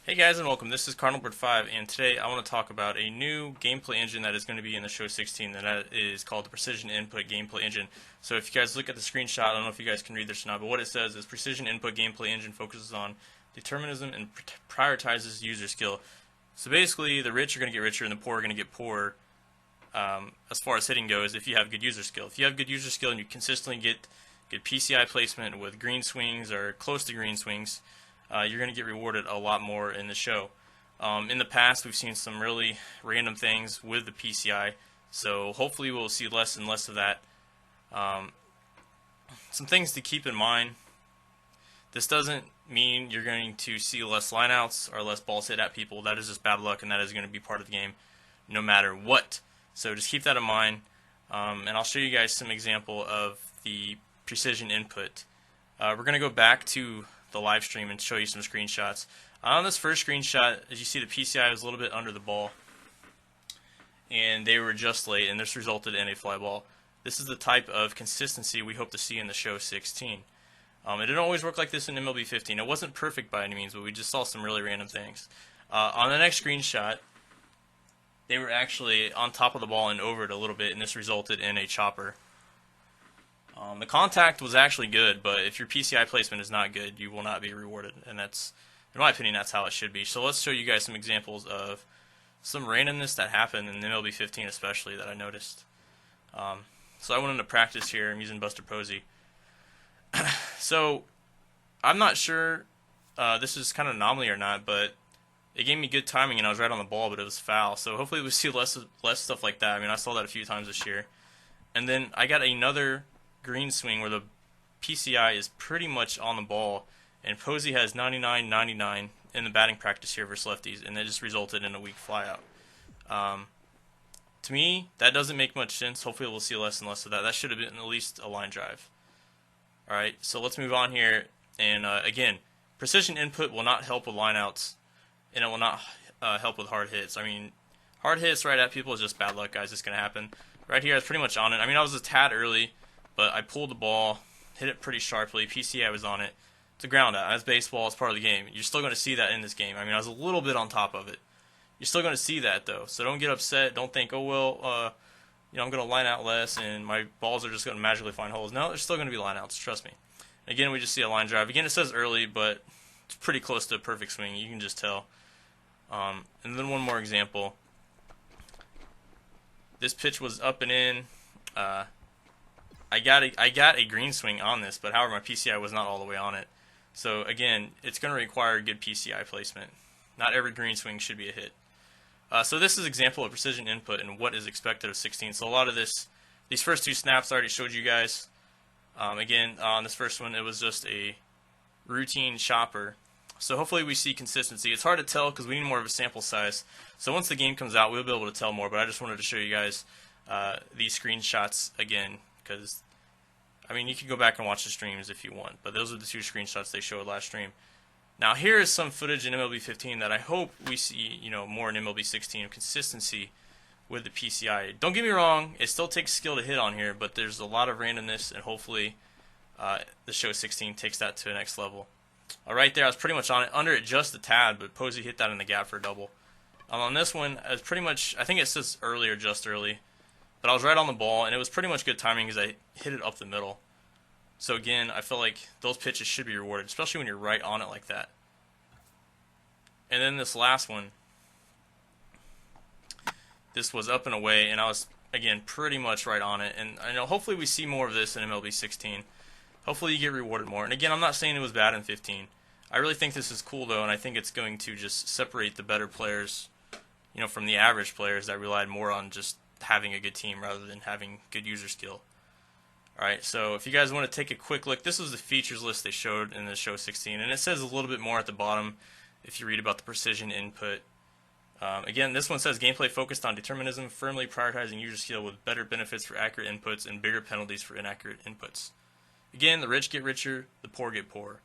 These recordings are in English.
Hey guys and welcome, this is Cardinal5 and today I want to talk about a new gameplay engine that is going to be in the show 16 and that is called the Precision Input Gameplay Engine. So if you guys look at the screenshot, I don't know if you guys can read this or not, but what it says is Precision Input Gameplay Engine focuses on determinism and prioritizes user skill. So basically the rich are going to get richer and the poor are going to get poorer as far as hitting goes if you have good user skill. If you have good user skill and you consistently get good PCI placement with green swings or close to green swings, you're going to get rewarded a lot more in the show. In the past, we've seen some really random things with the PCI, so hopefully we'll see less and less of that. Some things to keep in mind. This doesn't mean you're going to see less lineouts or less balls hit at people. That is just bad luck, and that is going to be part of the game no matter what. So just keep that in mind, and I'll show you guys some example of the precision input. We're going to go back to the live stream and show you some screenshots. On this first screenshot, as you see, the PCI was a little bit under the ball and they were just late, and this resulted in a fly ball. This is the type of consistency we hope to see in the show 16. It didn't always work like this in MLB 15. It wasn't perfect by any means, but we just saw some really random things. On the next screenshot, they were actually on top of the ball and over it a little bit, and this resulted in a chopper. The contact was actually good, but if your PCI placement is not good, you will not be rewarded, and that's, in my opinion, that's how it should be. So let's show you guys some examples of some randomness that happened in MLB 15 especially that I noticed. So I went into practice here. I'm using Buster Posey. So I'm not sure this is kind of an anomaly or not, but it gave me good timing and I was right on the ball, but it was foul. So hopefully we'll see less stuff like that. I mean, I saw that a few times this year. And then I got another green swing where the PCI is pretty much on the ball, and Posey has 99-99 in the batting practice here versus lefties, and that just resulted in a weak flyout. To me, that doesn't make much sense. Hopefully we'll see less and less of that. That should have been at least a line drive. Alright, so let's move on here, and again, precision input will not help with lineouts, and it will not help with hard hits. I mean, hard hits right at people is just bad luck, guys. It's going to happen. Right here, I was pretty much on it. I mean, I was a tad early, but I pulled the ball, hit it pretty sharply. PCI was on it. It's a ground out. That's baseball. It's part of the game. You're still going to see that in this game. I mean, I was a little bit on top of it. You're still going to see that, though. So don't get upset. Don't think, oh, well, I'm going to line out less and my balls are just going to magically find holes. No, there's still going to be lineouts. Trust me. Again, we just see a line drive. Again, it says early, but it's pretty close to a perfect swing. You can just tell. And then one more example. This pitch was up and in. I got a green swing on this, but however my PCI was not all the way on it. So again, it's going to require good PCI placement. Not every green swing should be a hit. So this is an example of precision input and what is expected of 16. So a lot of these first two snaps I already showed you guys. Again, on this first one, it was just a routine chopper. So hopefully we see consistency. It's hard to tell because we need more of a sample size. So once the game comes out, we'll be able to tell more. But I just wanted to show you guys these screenshots again, because I mean, you can go back and watch the streams if you want, but those are the two screenshots they showed last stream. Now here is some footage in MLB 15 that I hope we see, more in MLB 16 of consistency with the PCI. Don't get me wrong, it still takes skill to hit on here, but there's a lot of randomness, and hopefully the show 16 takes that to the next level. Right there, I was pretty much on it, under it just a tad, but Posey hit that in the gap for a double. On this one, I was pretty much, I think it says early or just early, but I was right on the ball, and it was pretty much good timing because I hit it up the middle. So again, I feel like those pitches should be rewarded, especially when you're right on it like that. And then this last one, this was up and away, and I was, again, pretty much right on it. And I know hopefully we see more of this in MLB 16. Hopefully you get rewarded more. And again, I'm not saying it was bad in 15. I really think this is cool, though, and I think it's going to just separate the better players, from the average players that relied more on just having a good team rather than having good user skill. Alright, so if you guys want to take a quick look, this was the features list they showed in the show 16, and it says a little bit more at the bottom if you read about the precision input. Again, this one says gameplay focused on determinism, firmly prioritizing user skill with better benefits for accurate inputs and bigger penalties for inaccurate inputs. Again, the rich get richer, the poor get poorer.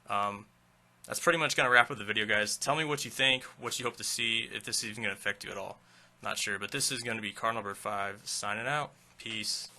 That's pretty much going to wrap up the video, guys. Tell me what you think, what you hope to see, if this is even going to affect you at all. Not sure, but this is going to be Cardinal5 signing out. Peace.